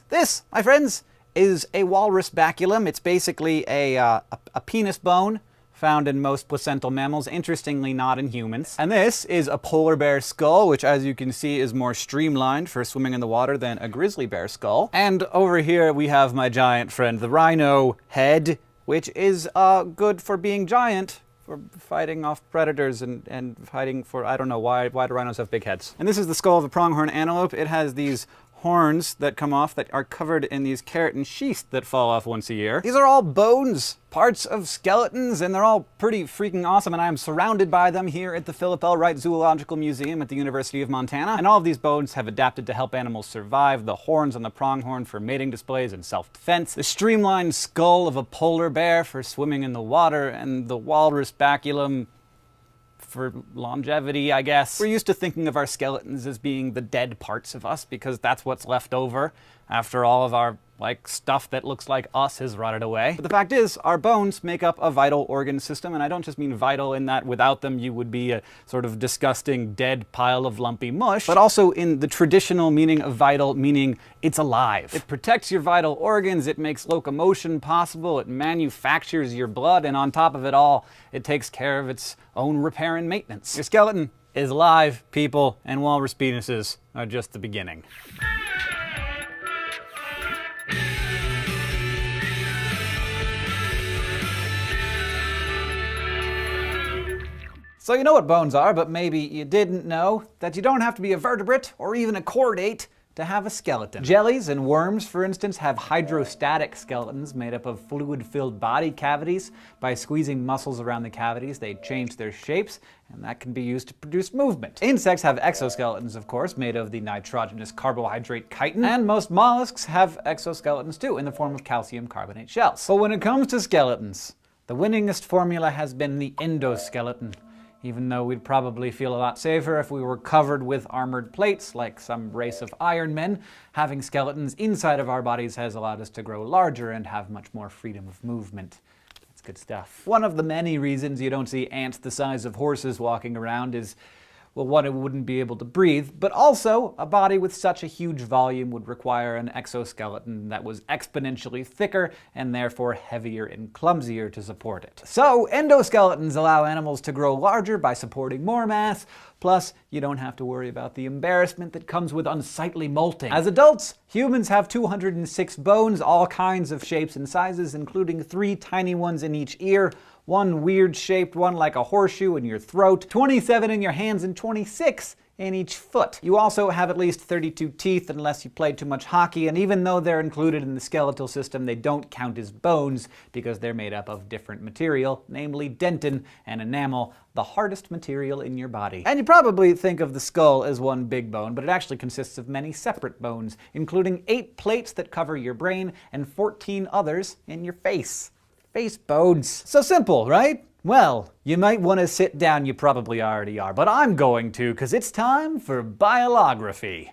This, my friends, is a walrus baculum. It's basically a penis bone found in most placental mammals, interestingly not in humans. And this is a polar bear skull, which as you can see is more streamlined for swimming in the water than a grizzly bear skull. And over here we have my giant friend, the rhino head, which is good for being giant, for fighting off predators and fighting for, I don't know, why do rhinos have big heads? And this is the skull of a pronghorn antelope. It has these horns that come off that are covered in these keratin sheaths that fall off once a year. These are all bones, parts of skeletons, and they're all pretty freaking awesome, and I am surrounded by them here at the Philip L. Wright Zoological Museum at the University of Montana. And all of these bones have adapted to help animals survive. The horns on the pronghorn for mating displays and self-defense, the streamlined skull of a polar bear for swimming in the water, and the walrus baculum for longevity, I guess. We're used to thinking of our skeletons as being the dead parts of us because that's what's left over after all of our, stuff that looks like us has rotted away. But the fact is, our bones make up a vital organ system, and I don't just mean vital in that without them you would be a sort of disgusting dead pile of lumpy mush, but also in the traditional meaning of vital, meaning it's alive. It protects your vital organs, it makes locomotion possible, it manufactures your blood, and on top of it all, it takes care of its own repair and maintenance. Your skeleton is alive, people, and walrus penises are just the beginning. So you know what bones are, but maybe you didn't know that you don't have to be a vertebrate or even a chordate to have a skeleton. Jellies and worms, for instance, have hydrostatic skeletons made up of fluid-filled body cavities. By squeezing muscles around the cavities, they change their shapes, and that can be used to produce movement. Insects have exoskeletons, of course, made of the nitrogenous carbohydrate chitin, and most mollusks have exoskeletons too, in the form of calcium carbonate shells. But when it comes to skeletons, the winningest formula has been the endoskeleton. Even though we'd probably feel a lot safer if we were covered with armored plates like some race of Iron Men, having skeletons inside of our bodies has allowed us to grow larger and have much more freedom of movement. That's good stuff. One of the many reasons you don't see ants the size of horses walking around is, well, one, it wouldn't be able to breathe, but also a body with such a huge volume would require an exoskeleton that was exponentially thicker and therefore heavier and clumsier to support it. So endoskeletons allow animals to grow larger by supporting more mass, plus you don't have to worry about the embarrassment that comes with unsightly molting. As adults, humans have 206 bones, all kinds of shapes and sizes, including 3 tiny ones in each ear, 1 weird-shaped one like a horseshoe in your throat, 27 in your hands, and 26 in each foot. You also have at least 32 teeth unless you played too much hockey, and even though they're included in the skeletal system, they don't count as bones because they're made up of different material, namely dentin and enamel, the hardest material in your body. And you probably think of the skull as one big bone, but it actually consists of many separate bones, including 8 plates that cover your brain and 14 others in your face. Face bones. So simple, right? Well, you might want to sit down, you probably already are, but I'm going to, because it's time for biolography.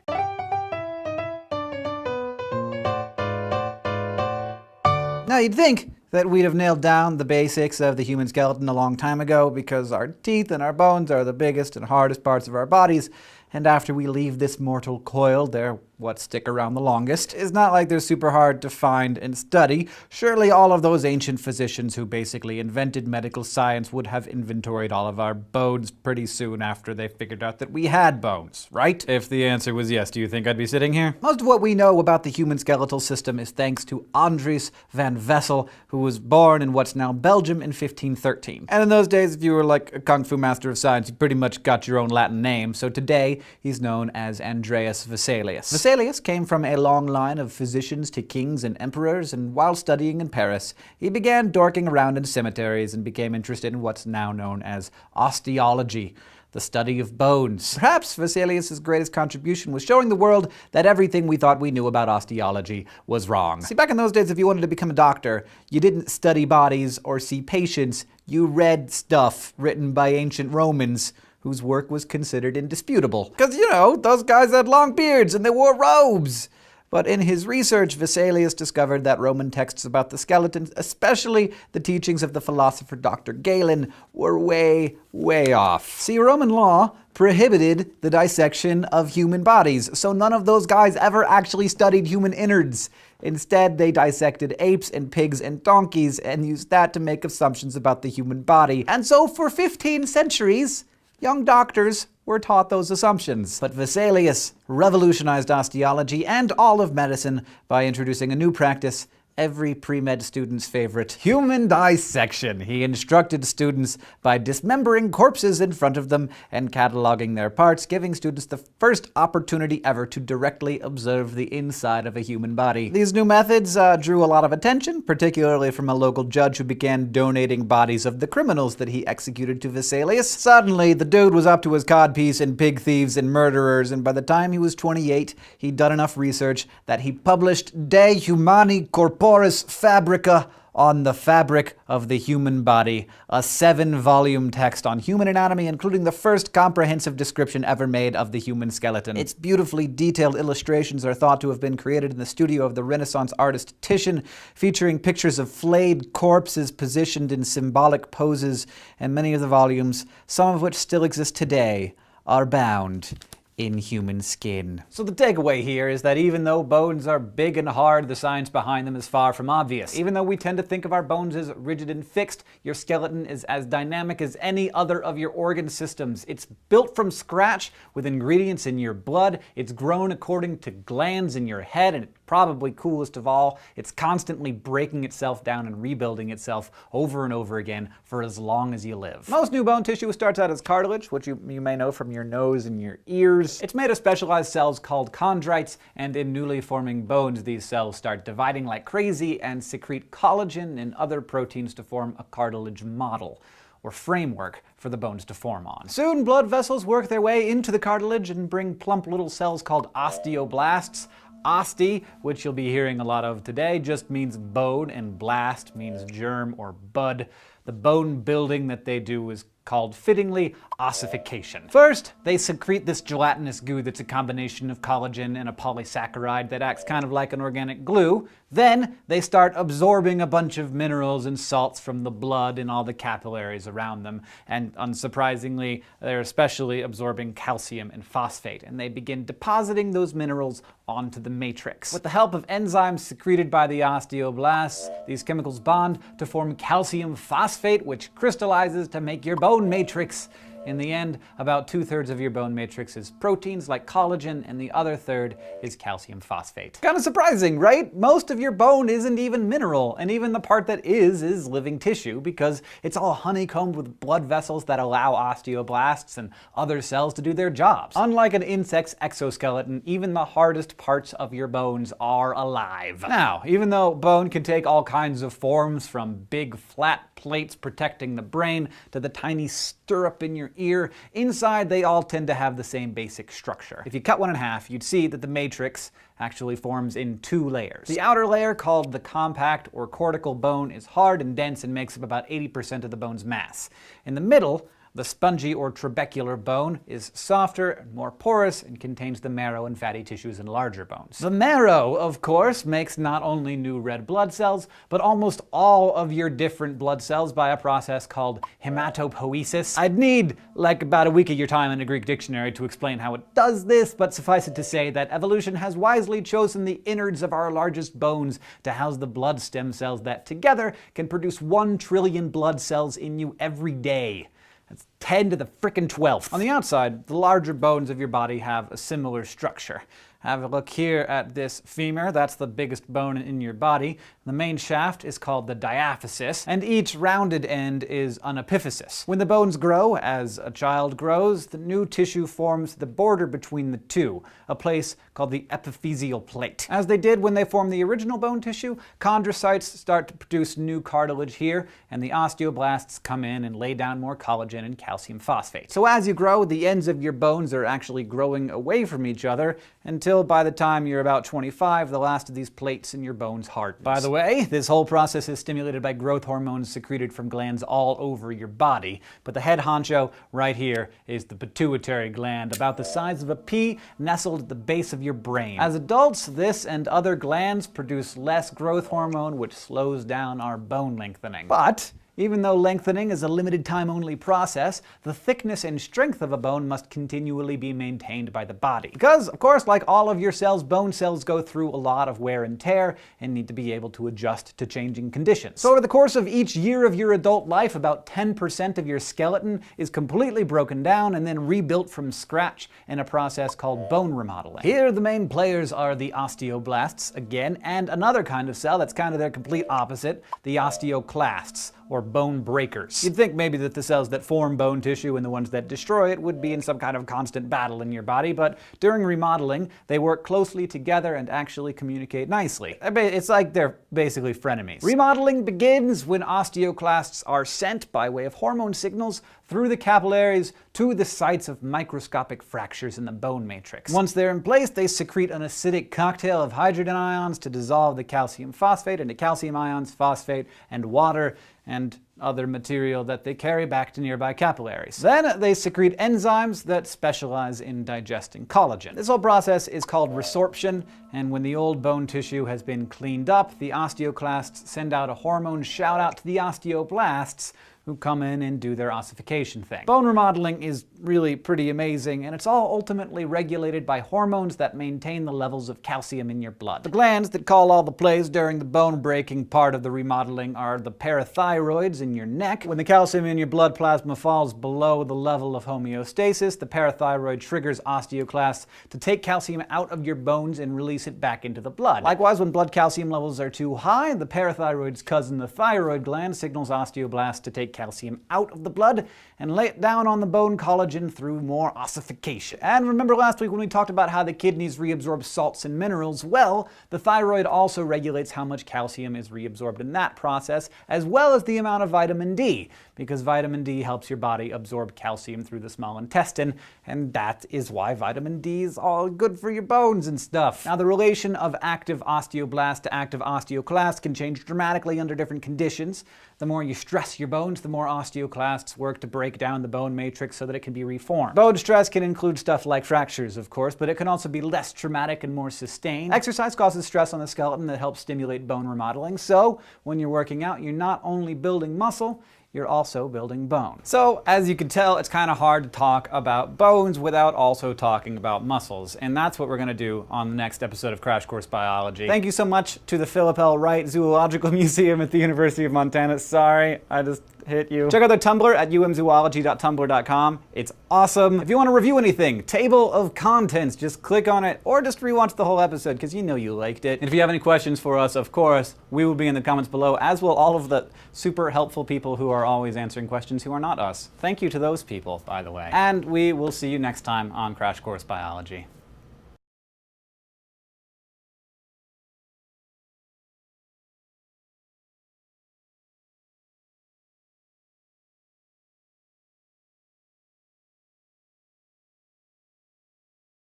Now you'd think that we'd have nailed down the basics of the human skeleton a long time ago because our teeth and our bones are the biggest and hardest parts of our bodies, and after we leave this mortal coil, they're what stick around the longest. It's not like they're super hard to find and study. Surely all of those ancient physicians who basically invented medical science would have inventoried all of our bones pretty soon after they figured out that we had bones, right? If the answer was yes, do you think I'd be sitting here? Most of what we know about the human skeletal system is thanks to Andries van Vessel, who was born in what's now Belgium in 1513. And in those days, if you were like a kung fu master of science, you pretty much got your own Latin name, so today he's known as Andreas Vesalius. Vesalius came from a long line of physicians to kings and emperors, and while studying in Paris, he began dorking around in cemeteries and became interested in what's now known as osteology, the study of bones. Perhaps Vesalius' greatest contribution was showing the world that everything we thought we knew about osteology was wrong. See, back in those days, if you wanted to become a doctor, you didn't study bodies or see patients, you read stuff written by ancient Romans whose work was considered indisputable. Because, you know, those guys had long beards and they wore robes. But in his research, Vesalius discovered that Roman texts about the skeletons, especially the teachings of the philosopher Dr. Galen, were way, way off. See, Roman law prohibited the dissection of human bodies, so none of those guys ever actually studied human innards. Instead, they dissected apes and pigs and donkeys and used that to make assumptions about the human body. And so for 15 centuries, young doctors were taught those assumptions. But Vesalius revolutionized osteology and all of medicine by introducing a new practice, every pre-med student's favorite, human dissection. He instructed students by dismembering corpses in front of them and cataloging their parts, giving students the first opportunity ever to directly observe the inside of a human body. These new methods drew a lot of attention, particularly from a local judge who began donating bodies of the criminals that he executed to Vesalius. Suddenly, the dude was up to his codpiece in pig thieves and murderers, and by the time he was 28, he'd done enough research that he published De Humani Corporis Fabrica on the fabric of the human body, a 7-volume text on human anatomy, including the first comprehensive description ever made of the human skeleton. Its beautifully detailed illustrations are thought to have been created in the studio of the Renaissance artist Titian, featuring pictures of flayed corpses positioned in symbolic poses, and many of the volumes, some of which still exist today, are bound in human skin. So the takeaway here is that even though bones are big and hard, the science behind them is far from obvious. Even though we tend to think of our bones as rigid and fixed, your skeleton is as dynamic as any other of your organ systems. It's built from scratch with ingredients in your blood. It's grown according to glands in your head, and probably coolest of all, it's constantly breaking itself down and rebuilding itself over and over again for as long as you live. Most new bone tissue starts out as cartilage, which you may know from your nose and your ears. It's made of specialized cells called chondrites, and in newly forming bones, these cells start dividing like crazy and secrete collagen and other proteins to form a cartilage model, or framework for the bones to form on. Soon, blood vessels work their way into the cartilage and bring plump little cells called osteoblasts. Oste, which you'll be hearing a lot of today, just means bone, and blast means germ or bud. The bone building that they do is called, fittingly, ossification. First, they secrete this gelatinous goo that's a combination of collagen and a polysaccharide that acts kind of like an organic glue. Then, they start absorbing a bunch of minerals and salts from the blood and all the capillaries around them. And unsurprisingly, they're especially absorbing calcium and phosphate, and they begin depositing those minerals onto the matrix. With the help of enzymes secreted by the osteoblasts, these chemicals bond to form calcium phosphate, which crystallizes to make your bone matrix. In the end, about 2/3 of your bone matrix is proteins like collagen, and the other third is calcium phosphate. Kind of surprising, right? Most of your bone isn't even mineral, and even the part that is living tissue, because it's all honeycombed with blood vessels that allow osteoblasts and other cells to do their jobs. Unlike an insect's exoskeleton, even the hardest parts of your bones are alive. Now, even though bone can take all kinds of forms, from big flat plates protecting the brain to the tiny stirrup in your ear, inside they all tend to have the same basic structure. If you cut one in half, you'd see that the matrix actually forms in 2 layers. The outer layer, called the compact or cortical bone, is hard and dense and makes up about 80% of the bone's mass. In the middle, the spongy or trabecular bone is softer and more porous and contains the marrow and fatty tissues in larger bones. The marrow, of course, makes not only new red blood cells, but almost all of your different blood cells by a process called hematopoiesis. I'd need like about a week of your time in a Greek dictionary to explain how it does this, but suffice it to say that evolution has wisely chosen the innards of our largest bones to house the blood stem cells that together can produce 1 trillion blood cells in you every day. That's 10 to the frickin' 12th. On the outside, the larger bones of your body have a similar structure. Have a look here at this femur. That's the biggest bone in your body. The main shaft is called the diaphysis, and each rounded end is an epiphysis. When the bones grow, as a child grows, the new tissue forms the border between the two, a place called the epiphyseal plate. As they did when they formed the original bone tissue, chondrocytes start to produce new cartilage here, and the osteoblasts come in and lay down more collagen and calcium phosphate. So as you grow, the ends of your bones are actually growing away from each other until until by the time you're about 25, the last of these plates in your bones hardens. By the way, this whole process is stimulated by growth hormones secreted from glands all over your body, but the head honcho right here is the pituitary gland, about the size of a pea, nestled at the base of your brain. As adults, this and other glands produce less growth hormone, which slows down our bone lengthening. But even though lengthening is a limited time-only process, the thickness and strength of a bone must continually be maintained by the body. Because, of course, like all of your cells, bone cells go through a lot of wear and tear and need to be able to adjust to changing conditions. So over the course of each year of your adult life, about 10% of your skeleton is completely broken down and then rebuilt from scratch in a process called bone remodeling. Here, the main players are the osteoblasts, again, and another kind of cell that's kind of their complete opposite, the osteoclasts, or bone breakers. You'd think maybe that the cells that form bone tissue and the ones that destroy it would be in some kind of constant battle in your body, but during remodeling, they work closely together and actually communicate nicely. It's like they're basically frenemies. Remodeling begins when osteoclasts are sent by way of hormone signals through the capillaries to the sites of microscopic fractures in the bone matrix. Once they're in place, they secrete an acidic cocktail of hydrogen ions to dissolve the calcium phosphate into calcium ions, phosphate, and water, and other material that they carry back to nearby capillaries. Then they secrete enzymes that specialize in digesting collagen. This whole process is called resorption, and when the old bone tissue has been cleaned up, the osteoclasts send out a hormone shout-out to the osteoblasts, who come in and do their ossification thing. Bone remodeling is really pretty amazing, and it's all ultimately regulated by hormones that maintain the levels of calcium in your blood. The glands that call all the plays during the bone-breaking part of the remodeling are the parathyroids in your neck. When the calcium in your blood plasma falls below the level of homeostasis, the parathyroid triggers osteoclasts to take calcium out of your bones and release it back into the blood. Likewise, when blood calcium levels are too high, the parathyroid's cousin, the thyroid gland, signals osteoblasts to take calcium out of the blood and lay it down on the bone collagen through more ossification. And remember last week when we talked about how the kidneys reabsorb salts and minerals? Well, the thyroid also regulates how much calcium is reabsorbed in that process, as well as the amount of vitamin D, because vitamin D helps your body absorb calcium through the small intestine, and that is why vitamin D is all good for your bones and stuff. Now, the relation of active osteoblast to active osteoclast can change dramatically under different conditions. The more you stress your bones, the more osteoclasts work to break down the bone matrix so that it can be reformed. Bone stress can include stuff like fractures, of course, but it can also be less traumatic and more sustained. Exercise causes stress on the skeleton that helps stimulate bone remodeling, so when you're working out, you're not only building muscle, you're also building bone. So, as you can tell, it's kind of hard to talk about bones without also talking about muscles, and that's what we're going to do on the next episode of Crash Course Biology. Thank you so much to the Philip L. Wright Zoological Museum at the University of Montana. Sorry, I just hit you. Check out their Tumblr at umzoology.tumblr.com. It's awesome. If you want to review anything, table of contents, just click on it, or just rewatch the whole episode, because you know you liked it. And if you have any questions for us, of course, we will be in the comments below, as will all of the super helpful people who are always answering questions who are not us. Thank you to those people, by the way. And we will see you next time on Crash Course Biology.